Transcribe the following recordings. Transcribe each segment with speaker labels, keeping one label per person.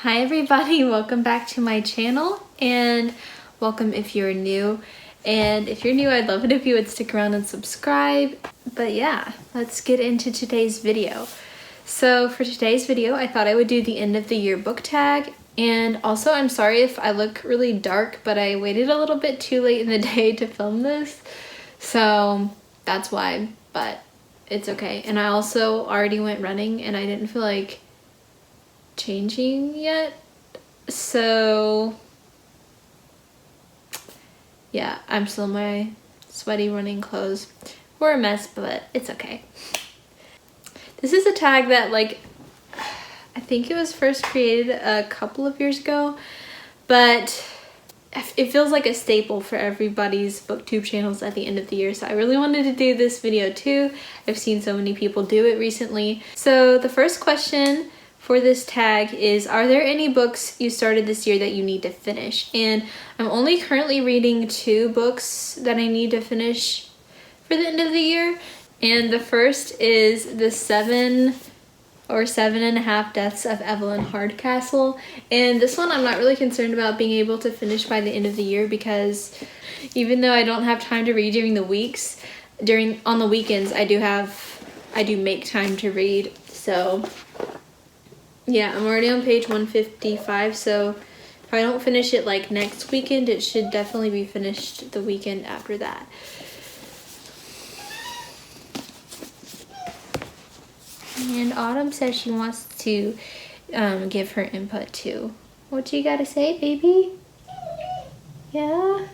Speaker 1: Hi everybody, welcome back to my channel, and welcome if you're new. And if you're new, I'd love it if you would stick around and subscribe. But yeah, let's get into today's video. So for today's video, I thought I would do the end of the year book tag. And also, I'm sorry if I look really dark, but I waited a little bit too late in the day to film this. So that's why, but it's okay. And I also already went running and I didn't feel like changing yet, so yeah, I'm still in my sweaty running clothes. We're a mess, but it's okay. This is a tag that, like, I think it was first created a couple of years ago, but it feels like a staple for everybody's booktube channels at the end of the year, so I really wanted to do this video too. I've seen so many people do it recently. So the first question for this tag is, are there any books you started this year that you need to finish? And I'm only currently reading 2 books that I need to finish for the end of the year. And the first is the 7 or 7.5 Deaths of Evelyn Hardcastle. And this one I'm not really concerned about being able to finish by the end of the year, because even though I don't have time to read during the weeks, on the weekends I do make time to read. So yeah, I'm already on page 155, so if I don't finish it like next weekend, it should definitely be finished the weekend after that. And Autumn says she wants to give her input too. What you gotta say, baby? Yeah?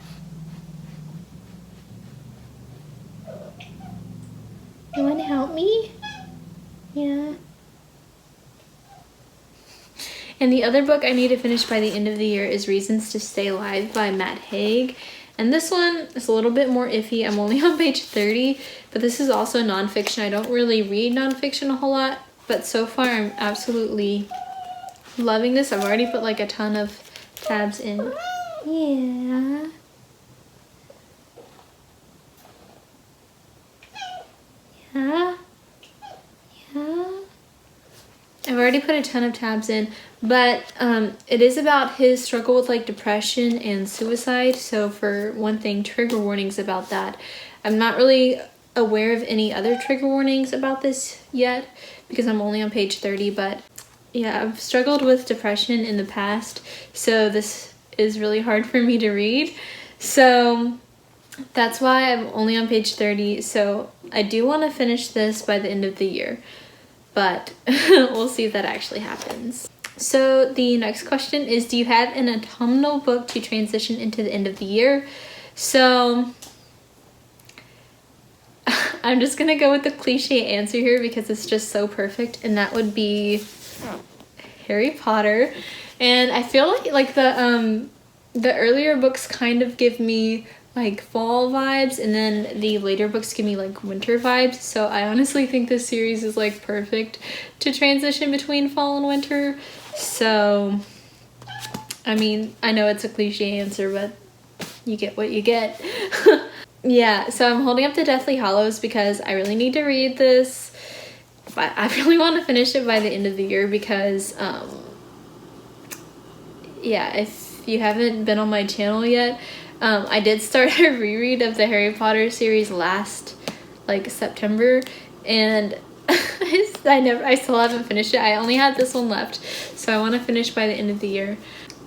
Speaker 1: You wanna help me? Yeah. And the other book I need to finish by the end of the year is Reasons to Stay Alive by Matt Haig. And this one is a little bit more iffy. I'm only on page 30, but this is also nonfiction. I don't really read nonfiction a whole lot, but so far I'm absolutely loving this. I've already put like a ton of tabs in. Yeah. Yeah. Yeah. I've already put a ton of tabs in, but it is about his struggle with like depression and suicide. So for one thing, trigger warnings about that. I'm not really aware of any other trigger warnings about this yet because I'm only on page 30, but yeah, I've struggled with depression in the past, so this is really hard for me to read. So that's why I'm only on page 30. So I do want to finish this by the end of the year, but we'll see if that actually happens. So the next question is, do you have an autumnal book to transition into the end of the year? So I'm just gonna go with the cliche answer here because it's just so perfect, and that would be Harry Potter. And I feel like the earlier books kind of give me like fall vibes, and then the later books give me like winter vibes. So I honestly think this series is like perfect to transition between fall and winter. So I mean, I know it's a cliche answer, but you get what you get. Yeah, so I'm holding up the Deathly Hallows because I really need to read this, but I really want to finish it by the end of the year because yeah, if you haven't been on my channel yet, I did start a reread of the Harry Potter series last like September, and I still haven't finished it. I only had this one left, so I want to finish by the end of the year.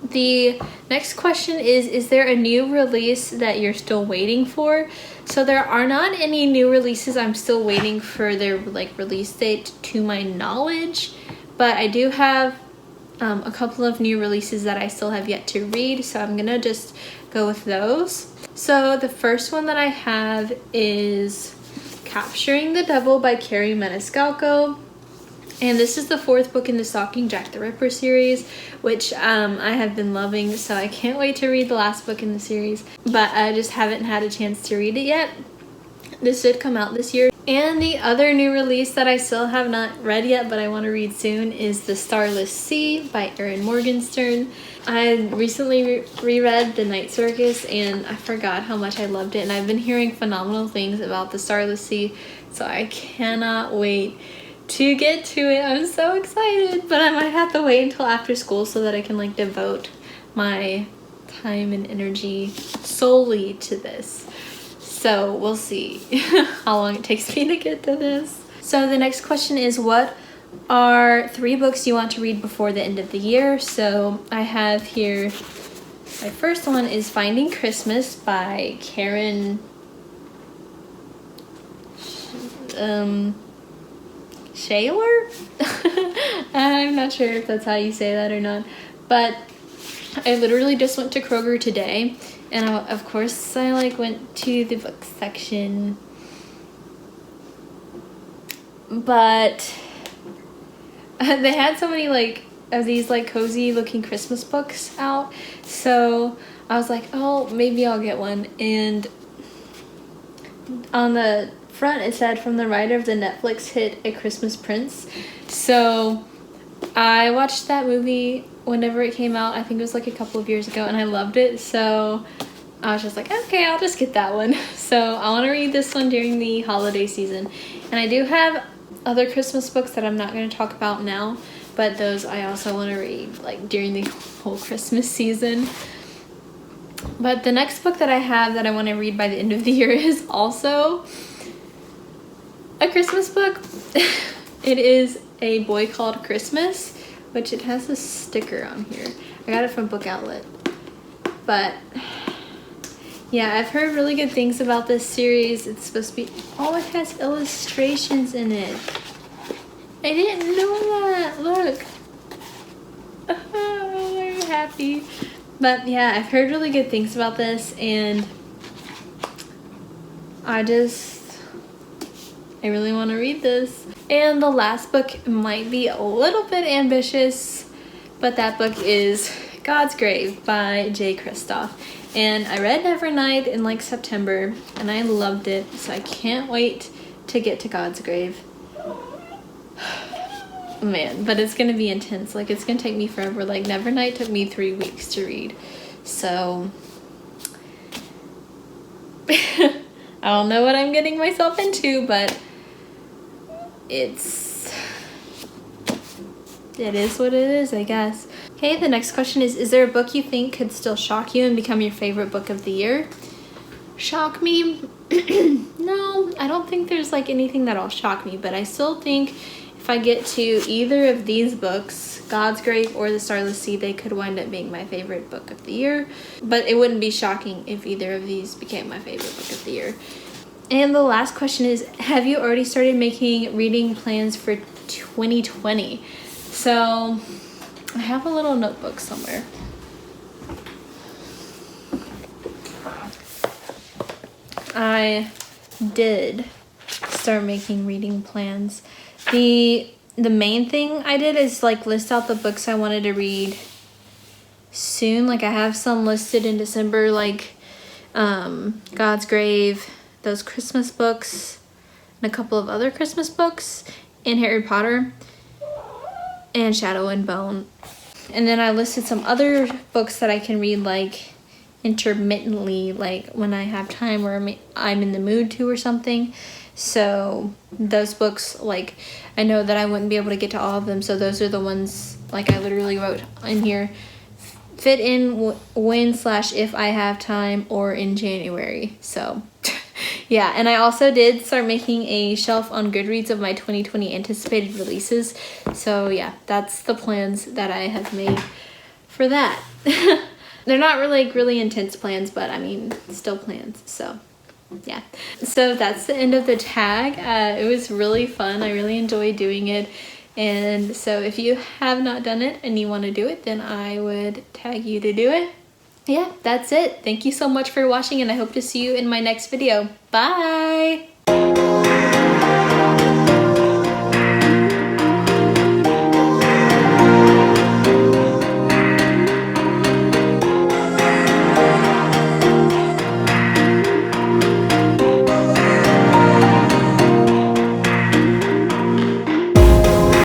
Speaker 1: The next question is there a new release that you're still waiting for? So there are not any new releases. I'm still waiting for their like release date to my knowledge, but I do have a couple of new releases that I still have yet to read, so I'm gonna just go with those. So the first one that I have is Capturing the Devil by Carrie Maniscalco, and this is the 4th book in the Stalking Jack the Ripper series, which I have been loving, so I can't wait to read the last book in the series, but I just haven't had a chance to read it yet. This did come out this year. And the other new release that I still have not read yet, but I want to read soon, is The Starless Sea by Erin Morgenstern. I recently reread The Night Circus, and I forgot how much I loved it, and I've been hearing phenomenal things about The Starless Sea, so I cannot wait to get to it. I'm so excited, but I might have to wait until after school so that I can like devote my time and energy solely to this. So we'll see how long it takes me to get to this. So the next question is, what are 3 books you want to read before the end of the year? So I have here, my first one is Finding Christmas by Karen Shaler? I'm not sure if that's how you say that or not, but I literally just went to Kroger today, and of course I like went to the book section, but they had so many like of these like cozy looking Christmas books out, so I was like, oh, maybe I'll get one. And on the front it said, from the writer of the Netflix hit A Christmas Prince. So I watched that movie whenever it came out. I think it was like a couple of years ago, and I loved it, so I was just like, okay, I'll just get that one. So I want to read this one during the holiday season. And I do have other Christmas books that I'm not going to talk about now, but those I also want to read like during the whole Christmas season. But the next book that I have that I want to read by the end of the year is also a Christmas book. It is A Boy Called Christmas, which it has a sticker on here. I got it from Book Outlet. But yeah, I've heard really good things about this series. It's supposed to be, oh, it has illustrations in it. I didn't know that. Look. Oh, I'm happy. But yeah, I've heard really good things about this, and I really want to read this. And the last book might be a little bit ambitious, but that book is God's Grave by Jay Kristoff. And I read Nevernight in like September, and I loved it, so I can't wait to get to God's Grave. Man, but it's gonna be intense. Like, it's gonna take me forever. Like, Nevernight took me 3 weeks to read, so I don't know what I'm getting myself into, but it is what it is, I guess. Okay, the next question is there a book you think could still shock you and become your favorite book of the year? Shock me? No, I don't think there's like anything that'll shock me, but I still think if I get to either of these books, God's Grave or The Starless Sea, they could wind up being my favorite book of the year. But it wouldn't be shocking if either of these became my favorite book of the year. And the last question is, have you already started making reading plans for 2020? So I have a little notebook somewhere. I did start making reading plans. The main thing I did is like list out the books I wanted to read soon. Like, I have some listed in December, like God's Grave, those Christmas books, and a couple of other Christmas books, and Harry Potter, and Shadow and Bone. And then I listed some other books that I can read like intermittently, like when I have time or I'm in the mood to or something. So those books, like, I know that I wouldn't be able to get to all of them, so those are the ones like I literally wrote in here, fit in when/if I have time, or in January. So yeah, and I also did start making a shelf on Goodreads of my 2020 anticipated releases. So yeah, that's the plans that I have made for that. They're not really intense plans, but I mean, still plans. So yeah, so that's the end of the tag. It was really fun. I really enjoyed doing it. And so if you have not done it and you want to do it, then I would tag you to do it. Yeah, that's it. Thank you so much for watching, and I hope to see you in my next video. Bye!